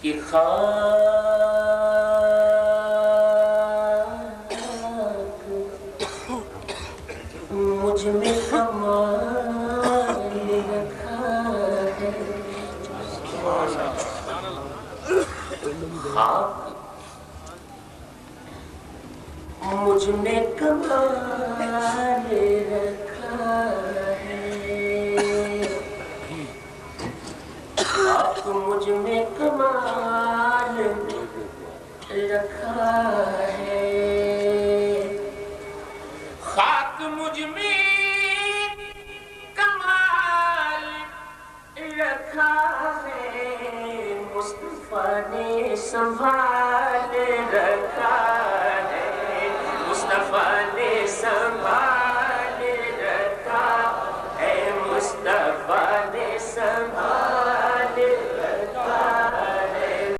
کہ خاک مجھ میں کمال رکھا ہے، خاک مجھ میں کمال رکھا ہے، خاک مجھ میں کمال رکھا ہے، خاک مجھ میں کمال رکھا ہے، مصطفیٰ نے سنبھال رکھا